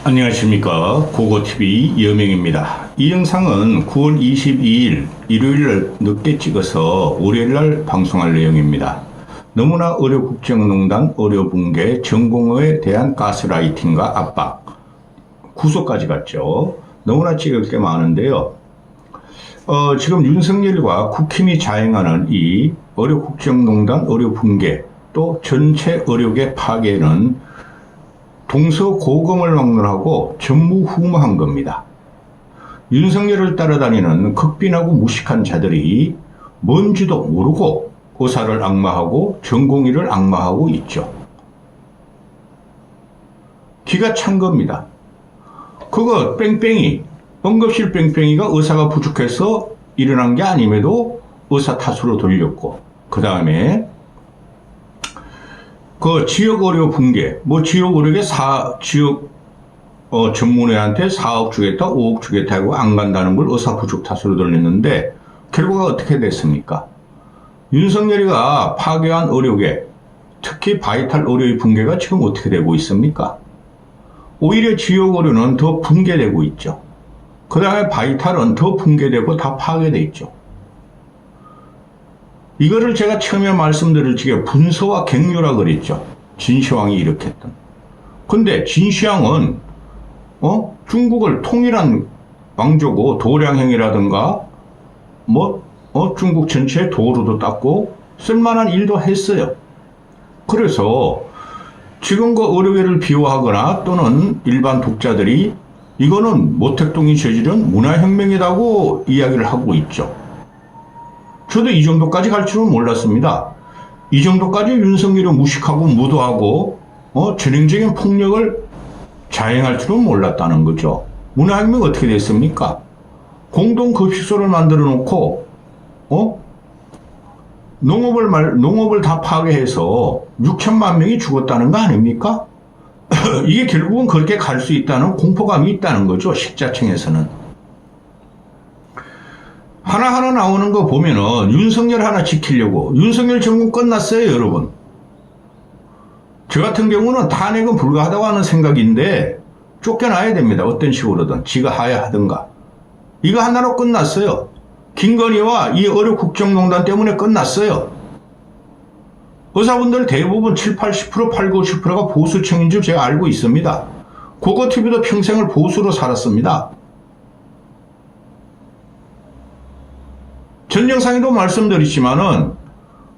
안녕하십니까. 고고TV 여명입니다. 이 영상은 9월 22일 일요일날 늦게 찍어서 월요일날 방송할 내용입니다. 너무나 의료국정농단 의료붕괴 전공의에 대한 가스라이팅과 압박 구속까지 갔죠. 너무나 찍을 게 많은데요. 지금 윤석열과 국힘이 자행하는 이 의료국정농단 의료붕괴 또 전체 의료계 파괴는 동서고금을 막론하고 전무후무한 겁니다. 윤석열을 따라다니는 극빈하고 무식한 자들이 뭔지도 모르고 의사를 악마하고 전공의를 악마하고 있죠. 기가 찬 겁니다. 그거 뺑뺑이, 응급실 뺑뺑이가 의사가 부족해서 일어난 게 아님에도 의사 탓으로 돌렸고, 그 다음에 그 지역 의료 붕괴, 지역 의료계 지역 전문의한테 4억 주겠다, 5억 주겠다 하고 안 간다는 걸 의사 부족 탓으로 돌렸는데 결과가 어떻게 됐습니까? 윤석열이가 파괴한 의료계, 특히 바이탈 의료의 붕괴가 지금 어떻게 되고 있습니까? 오히려 지역 의료는 더 붕괴되고 있죠. 그 다음에 바이탈은 더 붕괴되고 다 파괴되어 있죠. 이거를 제가 처음에 말씀드릴 적에 분서와 갱유라 그랬죠. 진시황이 일으켰던. 근데 진시황은 중국을 통일한 왕조고 도량형이라든가 중국 전체에 도로도 닦고 쓸만한 일도 했어요. 그래서 지금 그 의료계를 비호하거나 또는 일반 독자들이 이거는 모택동이 저지른 문화혁명이라고 이야기를 하고 있죠. 저도 이 정도까지 갈 줄은 몰랐습니다. 이 정도까지 윤석열이 무식하고 무도하고 전형적인 폭력을 자행할 줄은 몰랐다는 거죠. 문화혁명 어떻게 됐습니까? 공동급식소를 만들어 놓고 농업을 다 파괴해서 6천만 명이 죽었다는 거 아닙니까? 이게 결국은 그렇게 갈 수 있다는 공포감이 있다는 거죠. 식자청에서는. 하나하나 나오는 거 보면은 윤석열 하나 지키려고. 윤석열 정권 끝났어요, 여러분. 저 같은 경우는 탄핵은 불가하다고 하는 생각인데 쫓겨나야 됩니다. 어떤 식으로든. 지가 하야 하든가. 이거 하나로 끝났어요. 김건희와 이 의료국정농단 때문에 끝났어요. 의사분들 대부분 7, 80%, 8, 90%가 보수층인 줄 제가 알고 있습니다. 고고TV도 평생을 보수로 살았습니다. 전 영상에도 말씀드렸지만은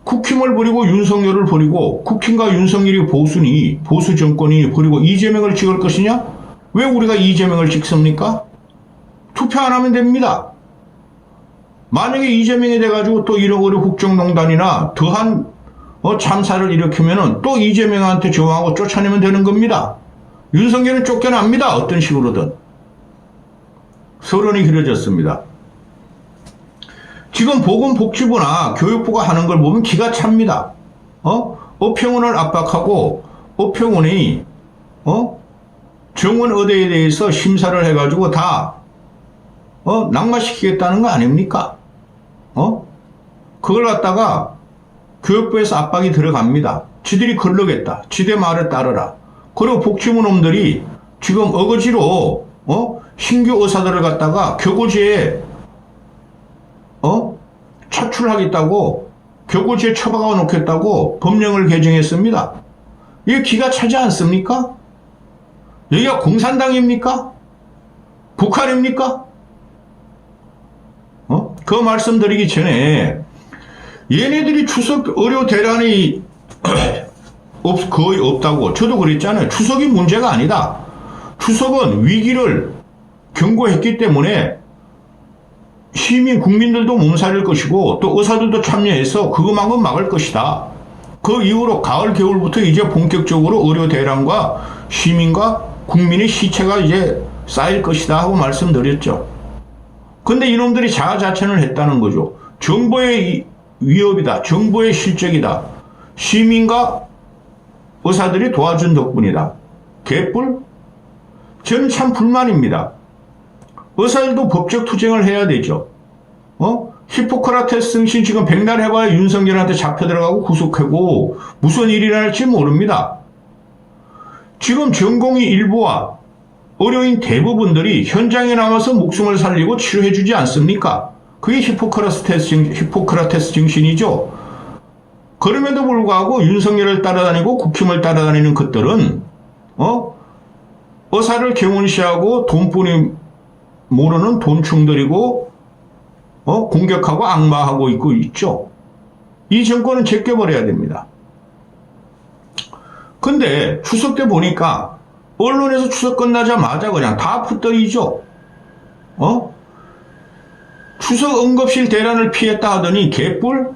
국힘을 버리고 윤석열을 버리고 국힘과 윤석열이 보수니 보수 정권이 버리고 이재명을 찍을 것이냐? 왜 우리가 이재명을 찍습니까? 투표 안 하면 됩니다. 만약에 이재명이 돼가지고 또 이런 의료 국정농단이나 더한 참사를 일으키면은 또 이재명한테 저항하고 쫓아내면 되는 겁니다. 윤석열은 쫓겨납니다. 어떤 식으로든. 서론이 길어졌습니다. 지금 보건복지부나 교육부가 하는 걸 보면 기가 찹니다. 어평원을 압박하고 어평원이 정원의대에 대해서 심사를 해가지고 다 낙마시키겠다는 거 아닙니까? 그걸 갖다가 교육부에서 압박이 들어갑니다. 지들이 걸러겠다. 지대 말을 따르라. 그리고 복지부 놈들이 지금 어거지로 신규 의사들을 갖다가 교고지에 차출하겠다고 교고지에 처박아 놓겠다고 법령을 개정했습니다. 이게 기가 차지 않습니까? 여기가 공산당입니까? 북한입니까? 그 말씀드리기 전에 얘네들이 추석 의료 대란이 거의 없다고 저도 그랬잖아요. 추석이 문제가 아니다. 추석은 위기를 경고했기 때문에 시민, 국민들도 몸살일 것이고 또 의사들도 참여해서 그것만큼 막을 것이다. 그 이후로 가을, 겨울부터 이제 본격적으로 의료 대란과 시민과 국민의 시체가 이제 쌓일 것이다 하고 말씀드렸죠. 근데 이놈들이 자아자찬을 했다는 거죠. 정보의 위협이다. 정보의 실적이다. 시민과 의사들이 도와준 덕분이다. 개뿔? 저는 참 불만입니다. 의사들도 법적 투쟁을 해야 되죠. 히포크라테스 승신 지금 백날 해봐야 윤석열한테 잡혀 들어가고 구속하고 무슨 일이 날지 모릅니다. 지금 전공의 일부와 의료인 대부분들이 현장에 나와서 목숨을 살리고 치료해주지 않습니까? 그게 히포크라테스 정신이죠. 그럼에도 불구하고 윤석열을 따라다니고 국힘을 따라다니는 것들은 의사를 개운시하고 돈뿐이 모르는 돈충들이고 공격하고 악마하고 있죠. 이 정권은 제껴버려야 됩니다. 근데 추석 때 보니까 언론에서 추석 끝나자마자 그냥 다 풋들이죠. 추석 응급실 대란을 피했다 하더니 개뿔?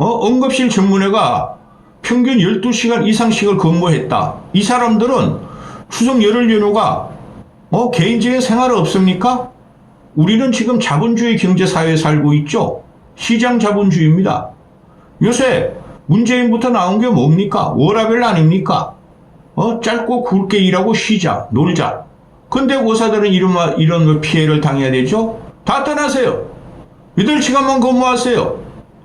응급실 전문의가 평균 12시간 이상씩을 근무했다. 이 사람들은 추석 열흘 연휴가 개인적인 생활 없습니까? 우리는 지금 자본주의 경제사회에 살고 있죠. 시장 자본주의입니다. 요새 문재인부터 나온 게 뭡니까? 워라밸 아닙니까? 짧고 굵게 일하고 쉬자, 놀자. 근데 의사들은 이런 피해를 당해야 되죠? 다 떠나세요. 8시간만 근무하세요.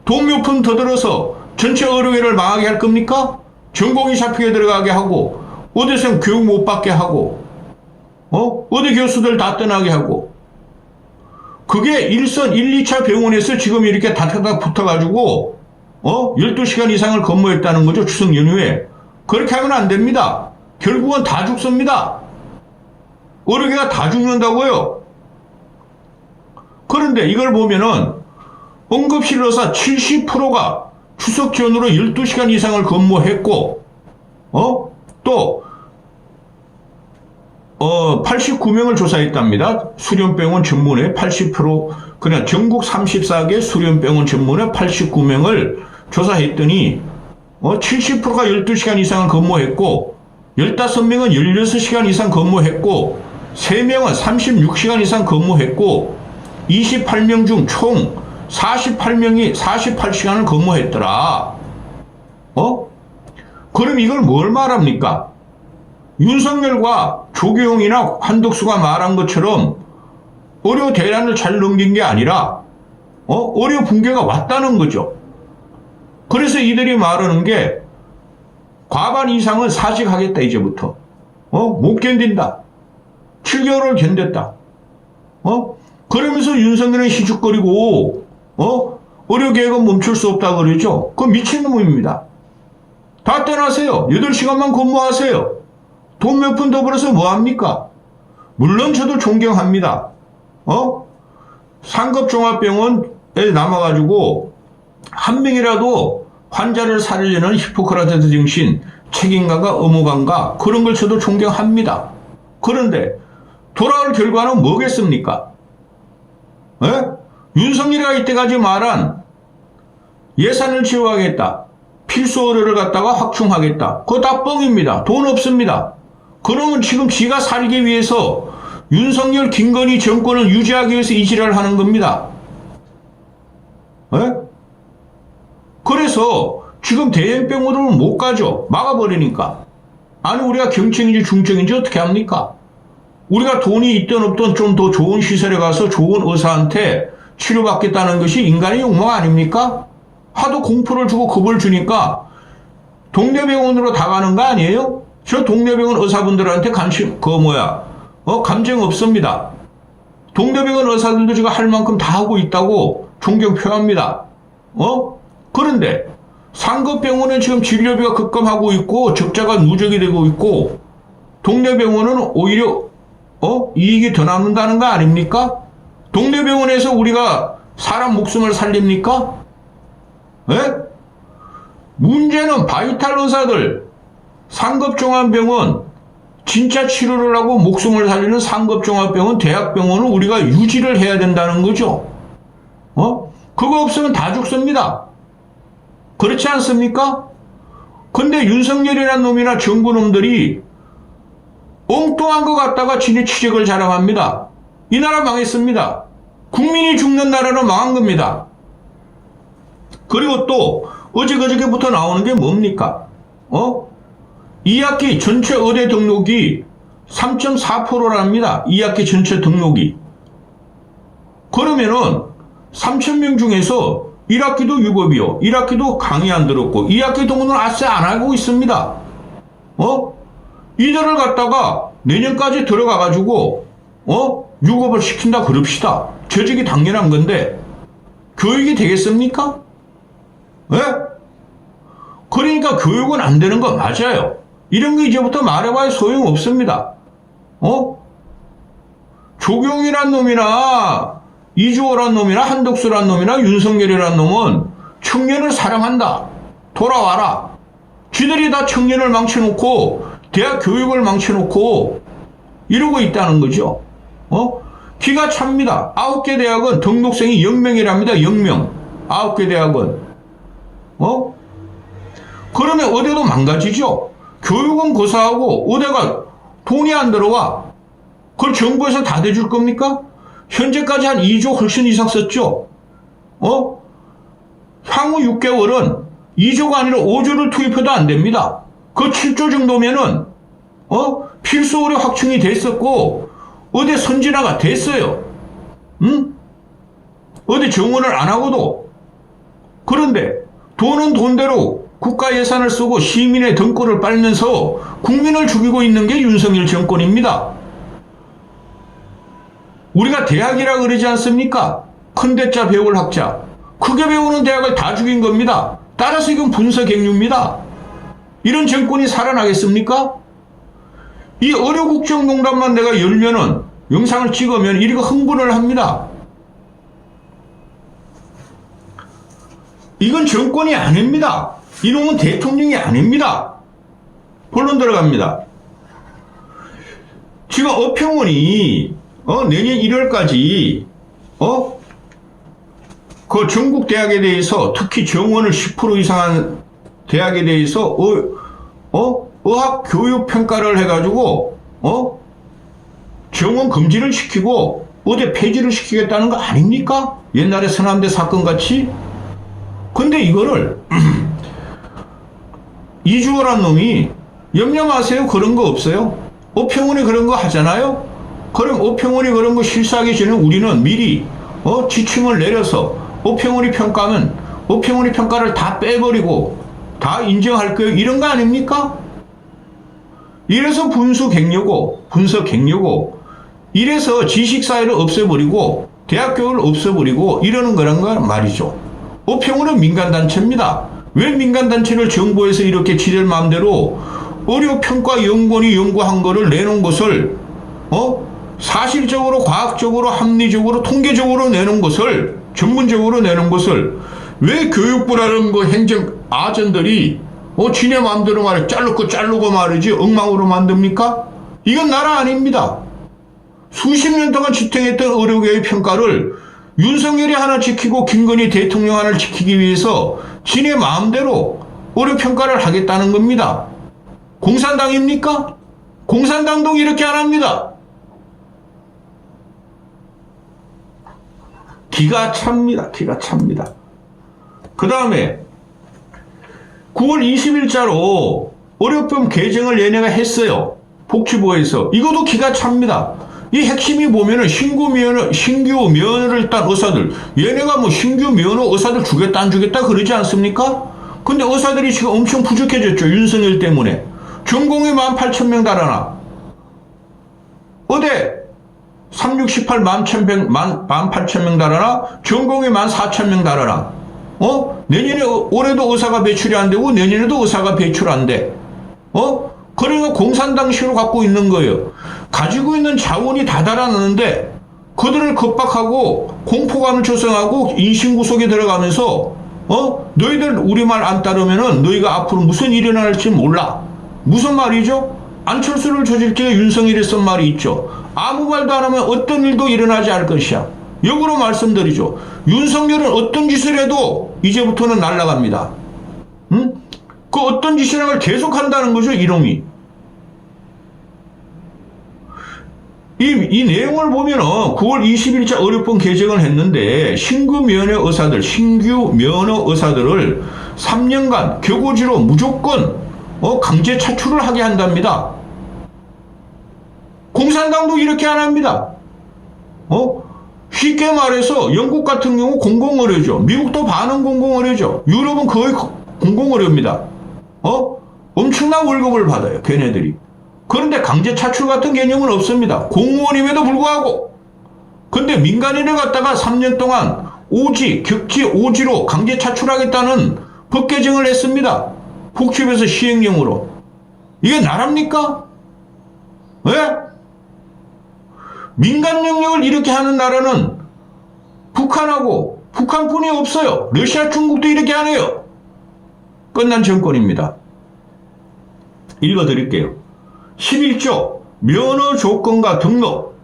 돈 몇 푼 더 들어서 전체 의료계를 망하게 할 겁니까? 전공이 잡히게 들어가게 하고, 어디서 교육 못 받게 하고, 어디 교수들 다 떠나게 하고. 그게 일선 1, 2차 병원에서 지금 이렇게 다다닥 붙어가지고, 12시간 이상을 근무했다는 거죠, 추석 연휴에. 그렇게 하면 안 됩니다. 결국은 다 죽습니다. 의료계가 다 죽는다고요. 그런데 이걸 보면은 응급실 의사 70%가 추석 전후로 12시간 이상을 근무했고, 또 89명을 조사했답니다. 수련병원 전문의 80%, 그냥 전국 34개 수련병원 전문의 89명을 조사했더니 70%가 12시간 이상을 근무했고, 15명은 16시간 이상 근무했고, 3명은 36시간 이상 근무했고, 28명 중 총 48명이 48시간을 근무했더라. 그럼 이걸 뭘 말합니까? 윤석열과 조계용이나 한덕수가 말한 것처럼 의료 대란을 잘 넘긴 게 아니라 의료 붕괴가 왔다는 거죠. 그래서 이들이 말하는 게 과반 이상은 사직하겠다 이제부터. 못 견딘다. 7개월을 견뎠다. 그러면서 윤석열은 희죽거리고 의료계획은 멈출 수 없다 그러죠. 그건 미친놈입니다. 다 떠나세요. 8시간만 근무하세요. 돈 몇 푼 더 벌어서 뭐합니까? 물론 저도 존경합니다. 상급종합병원에 남아가지고 한 명이라도 환자를 살리려는 히포크라테스 정신, 책임감과 의무감과 그런 걸 저도 존경합니다. 그런데 돌아올 결과는 뭐겠습니까? 윤석열이가 이때까지 말한 예산을 지원하겠다. 필수 의료를 갖다가 확충하겠다. 그거 다 뻥입니다. 돈 없습니다. 그러면 지금 지가 살기 위해서 윤석열, 김건희 정권을 유지하기 위해서 이 지랄을 하는 겁니다. 그래서 지금 대형병원으로는 못 가죠. 막아버리니까. 아니 우리가 경청인지 중증인지 어떻게 합니까? 우리가 돈이 있든 없든 좀 더 좋은 시설에 가서 좋은 의사한테 치료받겠다는 것이 인간의 욕망 아닙니까? 하도 공포를 주고 겁을 주니까 동네 병원으로 다 가는 거 아니에요? 저 동네 병원 의사분들한테 감정 없습니다. 동네 병원 의사들도 지금 할 만큼 다 하고 있다고 존경 표합니다. 그런데 상급병원은 지금 진료비가 급감하고 있고 적자가 누적이 되고 있고 동네 병원은 오히려 이익이 더 남는다는 거 아닙니까? 동네 병원에서 우리가 사람 목숨을 살립니까? 문제는 바이탈 의사들, 상급종합병원, 진짜 치료를 하고 목숨을 살리는 상급종합병원, 대학병원을 우리가 유지를 해야 된다는 거죠. 그거 없으면 다 죽습니다. 그렇지 않습니까? 근데 윤석열이라는 놈이나 정부놈들이 엉뚱한 거 갖다가 지네 취직을 자랑합니다. 이 나라 망했습니다. 국민이 죽는 나라로 망한 겁니다. 그리고 또 어저께부터 나오는 게 뭡니까? 2학기 전체 의대 등록이 3.4%랍니다. 2학기 전체 등록이. 그러면은 3,000명 중에서 1학기도 유급이요. 1학기도 강의 안 들었고 2학기 동문을 아싸 안 하고 있습니다. 이들을 갖다가 내년까지 들어가가지고, 유급을 시킨다 그럽시다. 저직이 당연한 건데, 교육이 되겠습니까? 예? 그러니까 교육은 안 되는 거 맞아요. 이런 거 이제부터 말해봐야 소용없습니다. 조경이란 놈이나, 이주호란 놈이나, 한덕수란 놈이나, 윤석열이란 놈은 청년을 사랑한다. 돌아와라. 쥐들이 다 청년을 망쳐놓고, 대학 교육을 망쳐놓고, 이러고 있다는 거죠. 기가 찹니다. 9개 대학은 등록생이 0명이랍니다. 0명. 9개 대학은. 그러면 의대도 망가지죠. 교육은 고사하고 의대가 돈이 안 들어와. 그걸 정부에서 다 대줄 겁니까? 현재까지 한 2조 훨씬 이상 썼죠. 향후 6개월은 2조가 아니라 5조를 투입해도 안 됩니다. 그 7조 정도면은 필수 의료 확충이 됐었고 의대 선진화가 됐어요. 의대 정원을 안 하고도. 그런데 돈은 돈대로 국가 예산을 쓰고 시민의 등골을 빨면서 국민을 죽이고 있는 게 윤석열 정권입니다. 우리가 대학이라 그러지 않습니까? 큰 대자 배울 학자. 크게 배우는 대학을 다 죽인 겁니다. 따라서 이건 분서객류입니다. 이런 정권이 살아나겠습니까? 이 의료국정농단만 내가 열면은 영상을 찍으면 이리가 흥분을 합니다. 이건 정권이 아닙니다. 이놈은 대통령이 아닙니다. 본론 들어갑니다. 지금 어평원이 내년 1월까지 그 전국 대학에 대해서 특히 정원을 10% 이상한 대학에 대해서 의학 교육 평가를 해가지고 정원 금지를 시키고 의대 폐지를 시키겠다는 거 아닙니까? 옛날에 서남대 사건 같이. 근데 이거를 이주호란 놈이 염려 마세요. 그런 거 없어요. 어평원이 그런 거 하잖아요. 그럼 어평원이 그런 거 실수하기 전에 우리는 미리 지침을 내려서 어평원이 평가하면 어평원이 평가를 다 빼버리고 다 인정할 거예요. 이런 거 아닙니까? 이래서 분수객류고 분서객류고 이래서 지식사회를 없애버리고 대학 교육을 없애버리고 이러는 거란 거 말이죠. 어평원은 민간단체입니다. 왜 민간단체를 정부에서 이렇게 지들 마음대로 의료평가연구원이 연구한 거를 내놓은 것을 사실적으로 과학적으로 합리적으로 통계적으로 내놓은 것을 전문적으로 내놓은 것을 왜 교육부라는 거 행정 아전들이 지네 마음대로 말해 자르고 말이지 엉망으로 만듭니까? 이건 나라 아닙니다. 수십 년 동안 지탱했던 의료계의 평가를 윤석열이 하나 지키고 김건희 대통령 하나를 지키기 위해서 지네 마음대로 의료평가를 하겠다는 겁니다. 공산당입니까? 공산당도 이렇게 안 합니다. 기가 찹니다. 기가 찹니다. 그 다음에 9월 20일자로 의료법 개정을 얘네가 했어요. 복지부에서. 이것도 기가 찹니다. 이 핵심이 보면은 신규 면허를 딴 의사들, 얘네가 뭐 신규 면허 의사들 주겠다 안 주겠다 그러지 않습니까? 근데 의사들이 지금 엄청 부족해졌죠. 윤석열 때문에. 전공이 18,000명 달아나. 의대 3618 18,000명 달아나. 전공이 14,000명 달아나. 내년에 올해도 의사가 배출이 안 되고 내년에도 의사가 배출 안 돼. 그러니까 공산당식으로 갖고 있는 거예요. 가지고 있는 자원이 다 달아나는데 그들을 겁박하고 공포감을 조성하고 인신구속에 들어가면서 너희들 우리말 안 따르면은 너희가 앞으로 무슨 일이 일어날지 몰라. 무슨 말이죠? 안철수를 조질게 윤석열이 쓴 말이 있죠. 아무 말도 안 하면 어떤 일도 일어나지 않을 것이야. 역으로 말씀드리죠. 윤석열은 어떤 짓을 해도 이제부터는 날아갑니다. 그 어떤 짓이라는 걸 계속 한다는 거죠, 이놈이. 이 내용을 보면은 9월 20일자 의료법 개정을 했는데 신규 면허 의사들을 3년간 교고지로 무조건 강제 차출을 하게 한답니다. 공산당도 이렇게 안 합니다. 쉽게 말해서 영국 같은 경우 공공의료죠. 미국도 반은 공공의료죠. 유럽은 거의 공공의료입니다. 엄청난 월급을 받아요, 걔네들이. 그런데 강제 차출 같은 개념은 없습니다. 공무원임에도 불구하고. 근데 민간인을 갖다가 3년 동안 오지, 격지, 오지로 강제 차출하겠다는 법 개정을 했습니다. 복지부에서 시행령으로. 이게 나라입니까? 왜? 민간 영역을 이렇게 하는 나라는 북한하고 북한뿐이 없어요. 러시아, 중국도 이렇게 안 해요. 끝난 정권입니다. 읽어드릴게요. 11조 면허 조건과 등록.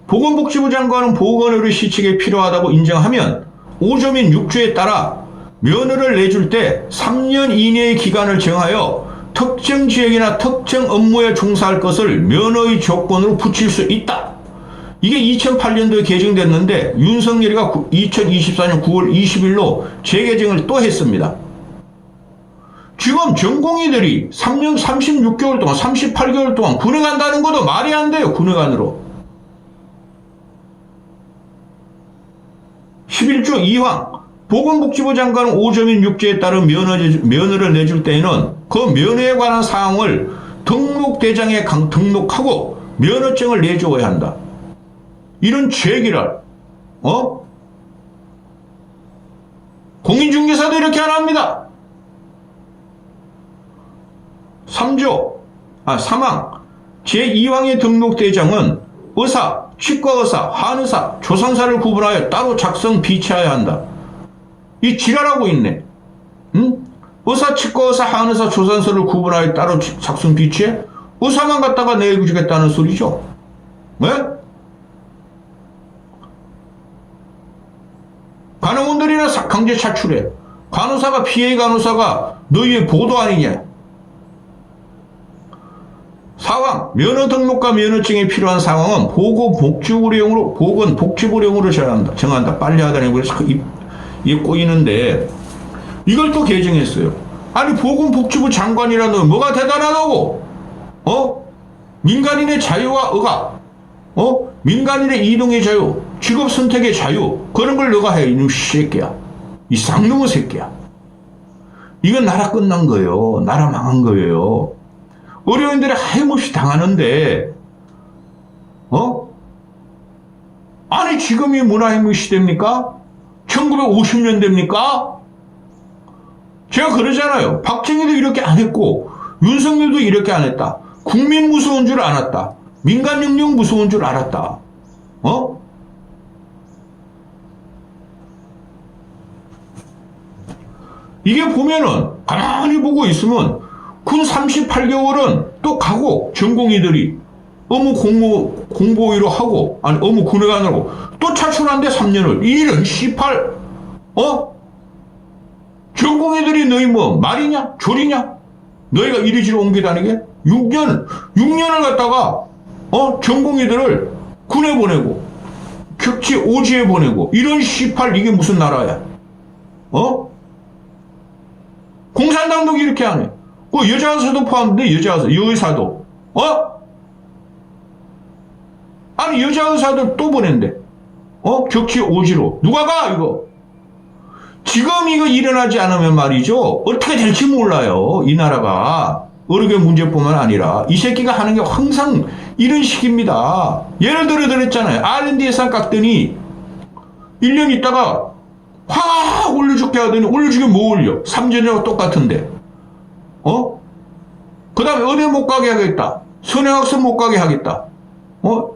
보건복지부 장관은 보건의료 시책에 필요하다고 인정하면 5조 및 6조에 따라 면허를 내줄 때 3년 이내의 기간을 정하여 특정 지역이나 특정 업무에 종사할 것을 면허의 조건으로 붙일 수 있다. 이게 2008년도에 개정됐는데 윤석열이가 2024년 9월 20일로 재개정을 또 했습니다. 지금 전공의들이 3년 36개월 동안 38개월 동안 군에 간다는 것도 말이 안 돼요. 군에 간으로. 11조 2항 보건복지부 장관은 5조 및 6조에 따른 면허를 내줄 때에는 그 면허에 관한 사항을 등록대장에 등록하고 면허증을 내줘야 한다. 이런 죄기를 공인중개사도 이렇게 안 합니다. 3항 제2항의 등록대장은 의사, 치과의사, 한의사, 조산사를 구분하여 따로 작성 비치해야 한다. 이 지랄하고 있네. 응? 의사, 치과의사, 한의사, 조산사를 구분하여 따로 작성 비치해? 의사만 갖다가 내주겠다는 소리죠. 왜? 간호원들이나 강제 차출해. 간호사가 피해 간호사가 너희의 보도 아니냐. 4항 면허 등록과 면허증에 필요한 상황은 보건복지부령으로 정한다. 빨리 하다니 그래서 이게 꼬이는데 이걸 또 개정했어요. 아니 보건복지부 장관이라는 뭐가 대단하다고? 민간인의 자유와 억압, 민간인의 이동의 자유, 직업 선택의 자유 그런 걸 너가 해. 이놈 새끼야. 이 쌍놈의 새끼야. 이건 나라 끝난 거예요. 나라 망한 거예요. 의료인들이 하염없이 당하는데, 아니, 지금이 문화혁명 시대입니까? 1950년대입니까? 제가 그러잖아요. 박정희도 이렇게 안 했고, 윤석열도 이렇게 안 했다. 국민 무서운 줄 알았다. 민간 영역 무서운 줄 알았다. 이게 보면은, 가만히 보고 있으면, 군 38개월은 또 가고 전공의들이 업무 공보위로 하고 아니 업무 군에 가느라고 또 차출한대 3년을 이런 씨팔 전공의들이 너희 뭐 말이냐 조리냐 너희가 이리저리 옮기다니게 6년을 갖다가 전공의들을 군에 보내고 격치 오지에 보내고 이런 씨팔 이게 무슨 나라야 공산당도 이렇게 하네. 그 여자 의사도 포함돼, 여의사도. 아니, 여자 의사들 또 보낸대. 격치 오지로. 누가 가, 이거? 지금 이거 일어나지 않으면 말이죠. 어떻게 될지 몰라요. 이 나라가. 의료계 문제뿐만 아니라. 이 새끼가 하는 게 항상 이런 식입니다. 예를 들어 드렸잖아요. R&D 예산 깎더니 1년 있다가 확 올려줄게 하더니 올려주긴 뭐 올려? 3전이랑 똑같은데. 그 다음에 의대 못 가게 하겠다. 선행학습 못 가게 하겠다.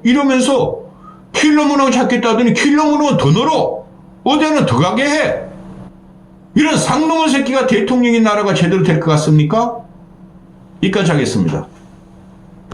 이러면서 킬러 문항 찾겠다 하더니 킬러 문항은 더 늘어. 의대는 더 가게 해. 이런 상놈의 새끼가 대통령인 나라가 제대로 될 것 같습니까? 여기까지 하겠습니다.